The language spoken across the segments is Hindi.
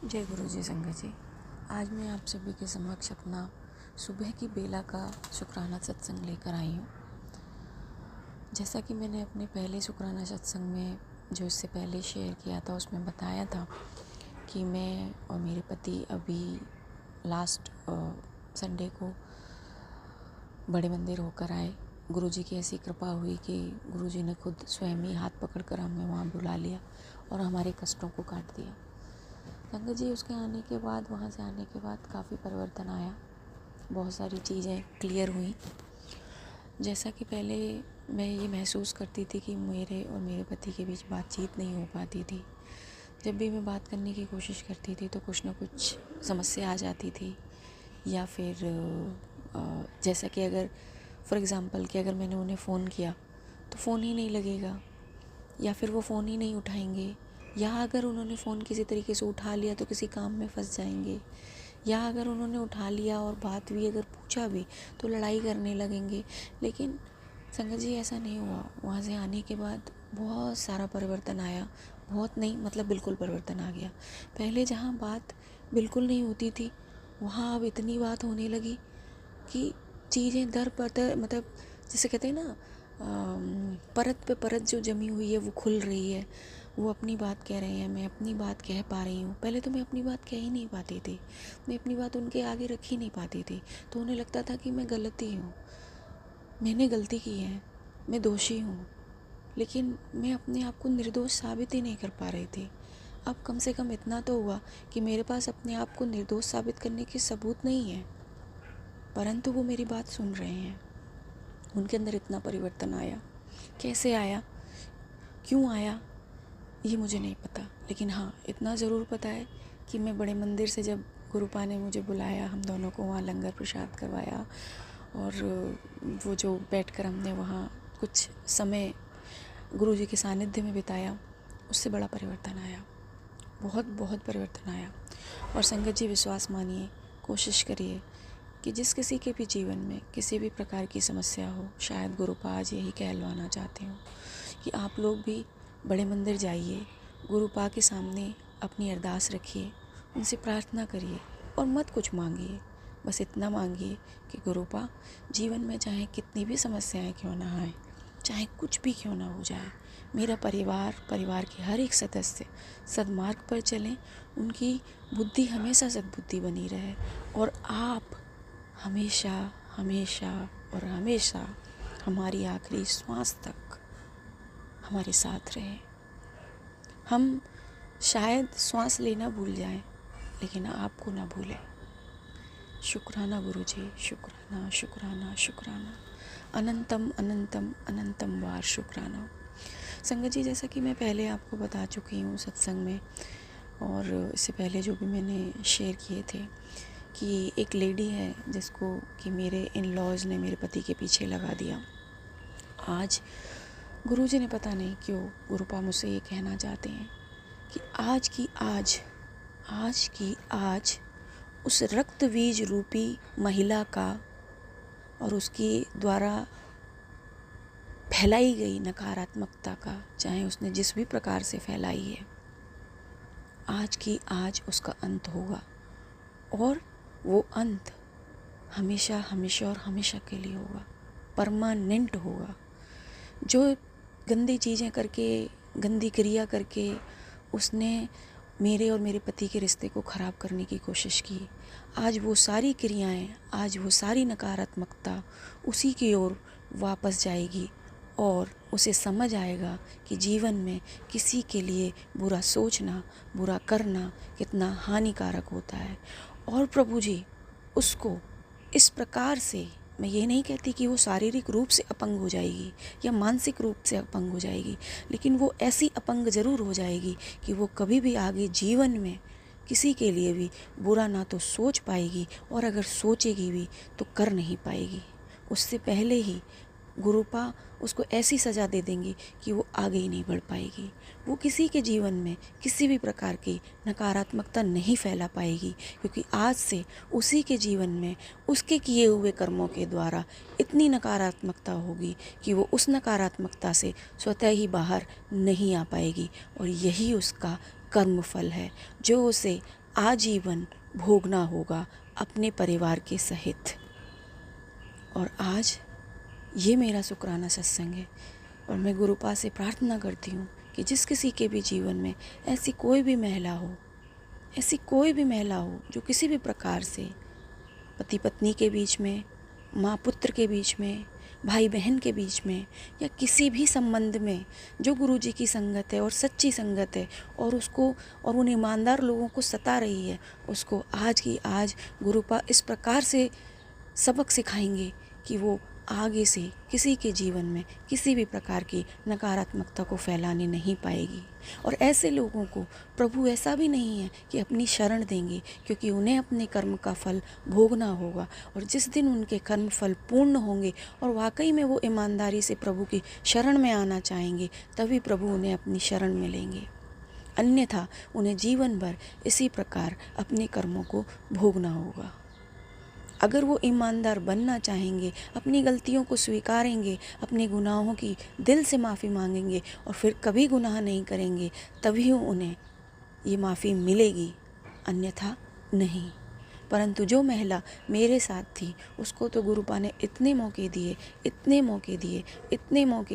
जय गुरु जी संगत जी। आज मैं आप सभी के समक्ष अपना सुबह की बेला का शुक्राना सत्संग लेकर आई हूँ। जैसा कि मैंने अपने पहले शुक्राना सत्संग में जो इससे पहले शेयर किया था उसमें बताया था कि मैं और मेरे पति अभी लास्ट संडे को बड़े मंदिर होकर आए। गुरु जी की ऐसी कृपा हुई कि गुरु जी ने खुद स्वयं ही हाथ पकड़कर हमें वहाँ बुला लिया और हमारे कष्टों को काट दिया। संगत जी, उसके आने के बाद, वहाँ से आने के बाद काफ़ी परिवर्तन आया। बहुत सारी चीज़ें क्लियर हुई। जैसा कि पहले मैं ये महसूस करती थी कि मेरे और मेरे पति के बीच बातचीत नहीं हो पाती थी। जब भी मैं बात करने की कोशिश करती थी तो कुछ ना कुछ समस्या आ जाती थी, या फिर जैसा कि अगर फॉर एग्ज़ाम्पल कि अगर मैंने उन्हें फ़ोन किया तो फ़ोन ही नहीं लगेगा, या फिर वो फ़ोन ही नहीं उठाएंगे, या अगर उन्होंने फ़ोन किसी तरीके से उठा लिया तो किसी काम में फंस जाएंगे, या अगर उन्होंने उठा लिया और बात भी अगर पूछा भी तो लड़ाई करने लगेंगे। लेकिन संगत जी, ऐसा नहीं हुआ। वहाँ से आने के बाद बहुत सारा परिवर्तन आया। बहुत नहीं, मतलब बिल्कुल परिवर्तन आ गया। पहले जहाँ बात बिल्कुल नहीं होती थी वहाँ अब इतनी बात होने लगी कि चीज़ें दर पतर, मतलब जैसे कहते हैं ना, परत पे परत जो जमी हुई है वो खुल रही है। वो अपनी बात कह रहे हैं, मैं अपनी बात कह पा रही हूँ। पहले तो मैं अपनी बात कह ही नहीं पाती थी, मैं अपनी बात उनके आगे रख ही नहीं पाती थी। तो उन्हें लगता था कि मैं गलती हूँ, मैंने गलती की है, मैं दोषी हूँ। लेकिन मैं अपने आप को निर्दोष साबित ही नहीं कर पा रही थी। अब कम से कम इतना तो हुआ कि मेरे पास अपने आप को निर्दोष साबित करने के सबूत नहीं है, परंतु वो मेरी बात सुन रहे हैं। उनके अंदर इतना परिवर्तन आया। कैसे आया, क्यों आया, ये मुझे नहीं पता। लेकिन हाँ, इतना ज़रूर पता है कि मैं बड़े मंदिर से जब गुरुपा ने मुझे बुलाया, हम दोनों को वहाँ लंगर प्रसाद करवाया और वो जो बैठकर हमने वहाँ कुछ समय गुरु जी के सानिध्य में बिताया, उससे बड़ा परिवर्तन आया। बहुत बहुत परिवर्तन आया। और संगत जी, विश्वास मानिए, कोशिश करिए कि जिस किसी के भी जीवन में किसी भी प्रकार की समस्या हो, शायद गुरुपा आज यही कहलवाना चाहते हो कि आप लोग भी बड़े मंदिर जाइए, गुरुपा के सामने अपनी अरदास रखिए, उनसे प्रार्थना करिए और मत कुछ मांगिए। बस इतना मांगिए कि गुरुपा, जीवन में चाहे कितनी भी समस्याएं क्यों ना आए, चाहे कुछ भी क्यों ना हो जाए, मेरा परिवार के हर एक सदस्य सद्मार्ग पर चलें, उनकी बुद्धि हमेशा सद्बुद्धि बनी रहे और आप हमेशा हमेशा और हमेशा हमारी आखिरी श्वास तक हमारे साथ रहे। हम शायद श्वास लेना भूल जाएं, लेकिन आपको ना भूलें। शुक्राना गुरुजी, शुक्राना शुक्राना शुक्राना, अनंतम अनंतम अनंतम बार शुक्राना। संगत जी, जैसा कि मैं पहले आपको बता चुकी हूँ सत्संग में और इससे पहले जो भी मैंने शेयर किए थे कि एक लेडी है जिसको कि मेरे इन लॉज ने मेरे पति के पीछे लगा दिया। आज गुरुजी ने पता नहीं क्यों गुरुपा मुझसे ये कहना चाहते हैं कि आज की आज उस रक्त बीज रूपी महिला का और उसकी द्वारा फैलाई गई नकारात्मकता का, चाहे उसने जिस भी प्रकार से फैलाई है, आज की आज उसका अंत होगा। और वो अंत हमेशा हमेशा और हमेशा के लिए होगा, परमानेंट होगा। जो गंदी चीज़ें करके, गंदी क्रिया करके उसने मेरे और मेरे पति के रिश्ते को ख़राब करने की कोशिश की, आज वो सारी क्रियाएं, आज वो सारी नकारात्मकता उसी की ओर वापस जाएगी और उसे समझ आएगा कि जीवन में किसी के लिए बुरा सोचना, बुरा करना कितना हानिकारक होता है। और प्रभु जी उसको इस प्रकार से, मैं ये नहीं कहती कि वो शारीरिक रूप से अपंग हो जाएगी या मानसिक रूप से अपंग हो जाएगी, लेकिन वो ऐसी अपंग ज़रूर हो जाएगी कि वो कभी भी आगे जीवन में किसी के लिए भी बुरा ना तो सोच पाएगी और अगर सोचेगी भी तो कर नहीं पाएगी। उससे पहले ही गुरुपा उसको ऐसी सज़ा दे देंगे कि वो आगे ही नहीं बढ़ पाएगी। वो किसी के जीवन में किसी भी प्रकार की नकारात्मकता नहीं फैला पाएगी, क्योंकि आज से उसी के जीवन में उसके किए हुए कर्मों के द्वारा इतनी नकारात्मकता होगी कि वो उस नकारात्मकता से स्वतः ही बाहर नहीं आ पाएगी। और यही उसका कर्म फल है जो उसे आजीवन भोगना होगा अपने परिवार के सहित। और आज ये मेरा शुक्राना सत्संग है और मैं गुरुपा से प्रार्थना करती हूँ कि जिस किसी के भी जीवन में ऐसी कोई भी महिला हो जो किसी भी प्रकार से पति पत्नी के बीच में, माँ पुत्र के बीच में, भाई बहन के बीच में या किसी भी संबंध में जो गुरुजी की संगत है और सच्ची संगत है और उन ईमानदार लोगों को सता रही है, उसको आज की आज गुरुपा इस प्रकार से सबक सिखाएंगे कि वो आगे से किसी के जीवन में किसी भी प्रकार की नकारात्मकता को फैलाने नहीं पाएगी। और ऐसे लोगों को प्रभु ऐसा भी नहीं है कि अपनी शरण देंगे, क्योंकि उन्हें अपने कर्म का फल भोगना होगा। और जिस दिन उनके कर्म फल पूर्ण होंगे और वाकई में वो ईमानदारी से प्रभु की शरण में आना चाहेंगे, तभी प्रभु उन्हें अपनी शरण में लेंगे। अन्यथा उन्हें जीवन भर इसी प्रकार अपने कर्मों को भोगना होगा। अगर वो ईमानदार बनना चाहेंगे, अपनी गलतियों को स्वीकारेंगे, अपने गुनाहों की दिल से माफ़ी मांगेंगे और फिर कभी गुनाह नहीं करेंगे, तभी उन्हें ये माफ़ी मिलेगी, अन्यथा नहीं। परंतु जो महिला मेरे साथ थी, उसको तो गुरुपा ने इतने मौके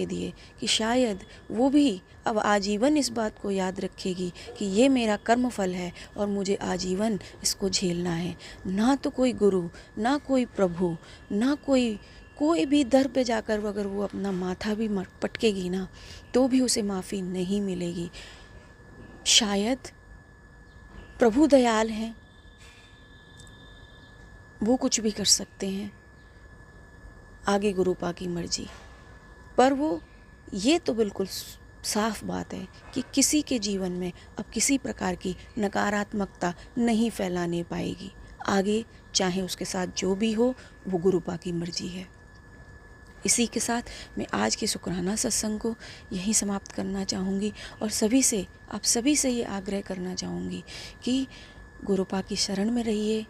दिए कि शायद वो भी अब आजीवन इस बात को याद रखेगी कि ये मेरा कर्म फल है और मुझे आजीवन इसको झेलना है। ना तो कोई गुरु, ना कोई प्रभु, ना कोई भी दर पे जाकर अगर वो अपना माथा भी पटकेगी ना, तो भी उसे माफ़ी नहीं मिलेगी। शायद प्रभु दयाल हैं, वो कुछ भी कर सकते हैं, आगे गुरुपा की मर्जी। पर वो ये तो बिल्कुल साफ बात है कि किसी के जीवन में अब किसी प्रकार की नकारात्मकता नहीं फैलाने पाएगी। आगे चाहे उसके साथ जो भी हो, वो गुरुपा की मर्जी है। इसी के साथ मैं आज के शुक्राना सत्संग को यहीं समाप्त करना चाहूँगी और आप सभी से ये आग्रह करना चाहूँगी कि गुरुपा की शरण में रहिए,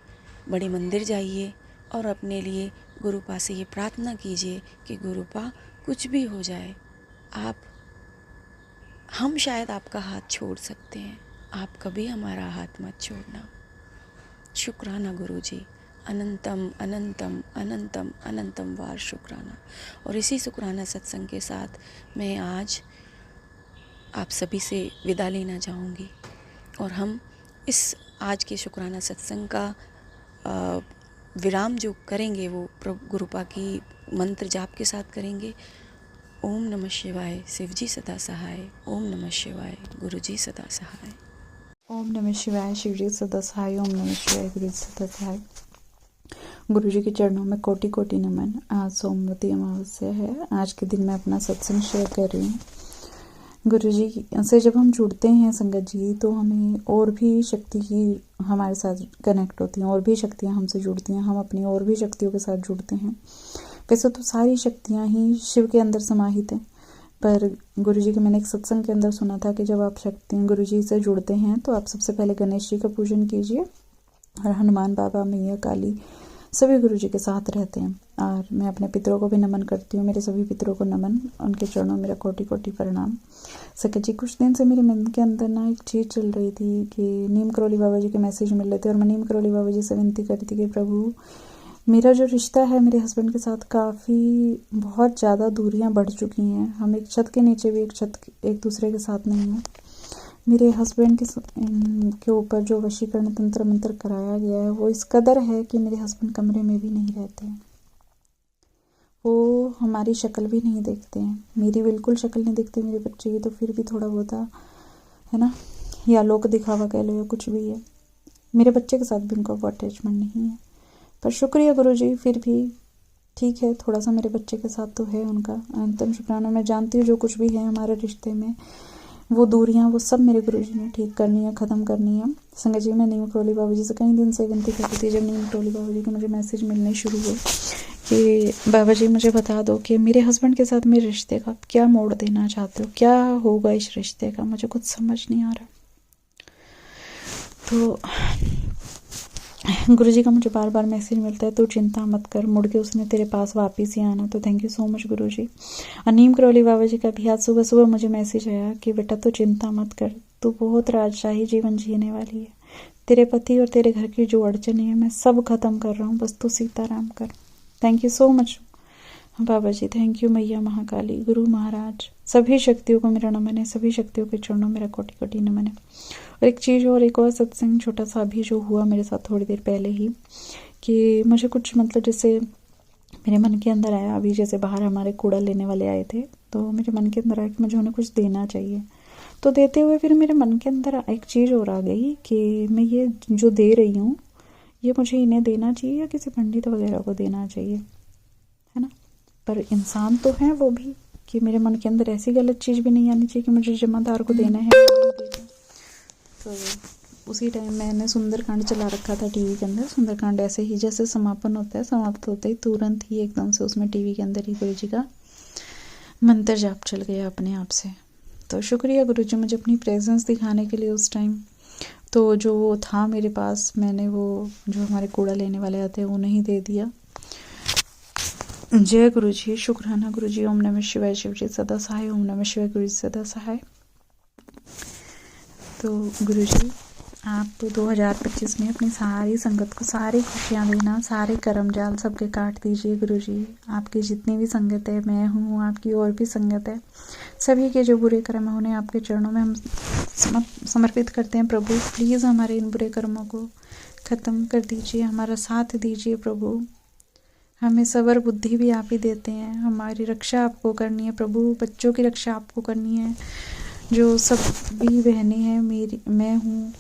बड़े मंदिर जाइए और अपने लिए गुरुपा से ये प्रार्थना कीजिए कि गुरुपा कुछ भी हो जाए, हम शायद आपका हाथ छोड़ सकते हैं, आप कभी हमारा हाथ मत छोड़ना। शुक्राना गुरुजी, अनंतम अनंतम अनंतम अनंतम वार शुक्राना। और इसी शुक्राना सत्संग के साथ मैं आज आप सभी से विदा लेना चाहूँगी और हम इस आज के शुक्राना सत्संग का विराम जो करेंगे वो गुरुपा की मंत्र जाप के साथ करेंगे। ओम नमः शिवाय, शिवजी सदा सहाय। ओम नमः शिवाय, गुरुजी सदा सहाय। ओम नमः शिवाय, शिवजी सदा सहाय। ओम नमः शिवाय, गुरुजी सदा सहाय। गुरुजी के चरणों में कोटि कोटि नमन। आज सोमवती अमावस्या है। आज के दिन मैं अपना सत्संग शेयर कर रही हूँ। गुरुजी से जब हम जुड़ते हैं संगत जी, तो हमें और भी शक्ति की हमारे साथ कनेक्ट होती हैं, और भी शक्तियाँ हमसे जुड़ती हैं, हम अपनी और भी शक्तियों के साथ जुड़ते हैं। वैसे तो सारी शक्तियाँ ही शिव के अंदर समाहित हैं, पर गुरुजी के मैंने एक सत्संग के अंदर सुना था कि जब आप गुरुजी से जुड़ते हैं तो आप सबसे पहले गणेश जी का पूजन कीजिए और हनुमान बाबा, मैया काली सभी गुरुजी के साथ रहते हैं। और मैं अपने पितरों को भी नमन करती हूँ, मेरे सभी पितरों को नमन, उनके चरणों मेरा कोटि कोटि प्रणाम। सकत जी, कुछ दिन से मेरे मन के अंदर ना एक चीज़ चल रही थी कि नीम करौली बाबा जी के मैसेज मिल रहे थे और मैं नीम करौली बाबा जी से विनती करती थी कि प्रभु, मेरा जो रिश्ता है मेरे हस्बैंड के साथ काफ़ी बहुत ज़्यादा दूरियां बढ़ चुकी हैं। हम एक छत के नीचे भी एक दूसरे के साथ नहीं हैं। मेरे हस्बैंड के ऊपर जो वशीकरण तंत्र मंत्र कराया गया है वो इस कदर है कि मेरे हस्बैंड कमरे में भी नहीं रहते हैं, वो हमारी शक्ल भी नहीं देखते हैं, मेरी बिल्कुल शक्ल नहीं देखते मेरे बच्चे की, तो फिर भी थोड़ा बहुत है ना, या लोक दिखावा कह लो या कुछ भी है। मेरे बच्चे के साथ भी उनका वो अटैचमेंट नहीं है, पर शुक्रिया गुरुजी, फिर भी ठीक है, थोड़ा सा मेरे बच्चे के साथ तो है उनका। अंतिम शुक्राना। मैं जानती हूँ जो कुछ भी है हमारे रिश्ते में, वो दूरियां वो सब मेरे गुरुजी ने ठीक करनी है, ख़त्म करनी है। संगत जी, मैं नीम करौली बाबा जी से कई दिन से विनती करती थी। जब नीम करौली बाबा जी के मुझे मैसेज मिलने शुरू हुए कि बाबा जी मुझे बता दो कि मेरे हस्बैंड के साथ मेरे रिश्ते का क्या मोड़ देना चाहते हो, क्या होगा इस रिश्ते का, मुझे कुछ समझ नहीं आ रहा। तो गुरुजी का मुझे बार बार मैसेज मिलता है, तो चिंता मत कर, मुड़ के उसने तेरे पास वापस ही आना। तो थैंक यू सो मच गुरुजी। और नीम करौली बाबा जी का भी आज सुबह सुबह मुझे मैसेज आया कि बेटा तू चिंता मत कर, तू बहुत राजशाही जीवन जीने वाली है, तेरे पति और तेरे घर की जो अड़चने हैं मैं सब खत्म कर रहा हूँ, बस तू सीताराम कर। थैंक यू सो मच बाबा जी, थैंक यू मैया महाकाली, गुरु महाराज, सभी शक्तियों को मेरा नमन है, सभी शक्तियों के चरणों में मेरा कोटि कोटि नमन है। और एक चीज़ और, एक और सत्संग छोटा सा अभी जो हुआ मेरे साथ थोड़ी देर पहले ही, कि मुझे कुछ मतलब जैसे मेरे मन के अंदर आया, अभी जैसे बाहर हमारे कूड़ा लेने वाले आए थे तो मेरे मन के अंदर आया कि मुझे उन्हें कुछ देना चाहिए। तो देते हुए फिर मेरे मन के अंदर एक चीज़ और आ गई कि मैं ये जो दे रही हूँ ये मुझे इन्हें देना चाहिए या किसी पंडित वगैरह को देना चाहिए, है ना। पर इंसान तो है वो भी, कि मेरे मन के अंदर ऐसी गलत चीज़ भी नहीं आनी चाहिए कि मुझे जमादार को देना है। तो उसी टाइम मैंने सुंदरकांड चला रखा था टीवी के अंदर। सुंदरकांड ऐसे ही जैसे समापन होता है, समाप्त होते ही तुरंत ही एकदम से उसमें टीवी के अंदर ही गुरु जी का मंत्र जाप चल गया अपने आप से। तो शुक्रिया गुरु जी मुझे अपनी प्रेजेंस दिखाने के लिए उस टाइम। तो जो था मेरे पास, मैंने वो जो हमारे कूड़ा लेने वाले आते हैं उन्हें दे दिया। जय गुरु जी, शुक्राना गुरु जी। ओम नमः शिवाय, शिव जी सदा सहाय। ओम नमः शिवाय, गुरु जी सदा सहाय। तो गुरु जी आप तो 2025 में अपनी सारी संगत को सारी खुशियाँ देना, सारे कर्म जाल सबके काट दीजिए गुरु जी। आपकी जितनी भी संगत है, मैं हूँ, आपकी और भी संगत है, सभी के जो बुरे कर्म हैं उन्हें आपके चरणों में हम समर्पित करते हैं प्रभु। प्लीज़ हमारे इन बुरे कर्मों को ख़त्म कर दीजिए, हमारा साथ दीजिए प्रभु। हमें सबर बुद्धि भी आप ही देते हैं, हमारी रक्षा आपको करनी है प्रभु, बच्चों की रक्षा आपको करनी है, जो सब भी बहनें हैं मेरी, मैं हूँ,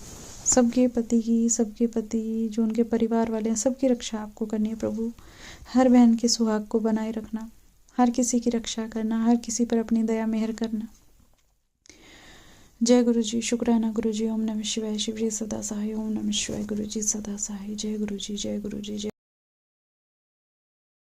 सबके पति जो उनके परिवार वाले हैं, सबकी रक्षा आपको करनी है प्रभु। हर बहन के सुहाग को बनाए रखना, हर किसी की रक्षा करना, हर किसी पर अपनी दया मेहर करना। जय गुरु जी, शुक्राना गुरु जी। ओम नमः शिवाय, शिव जी सदा सहाय। ओम नमः शिवाय, गुरु जी सदा सहाय। जय गुरु जी, जय गुरु जी, जय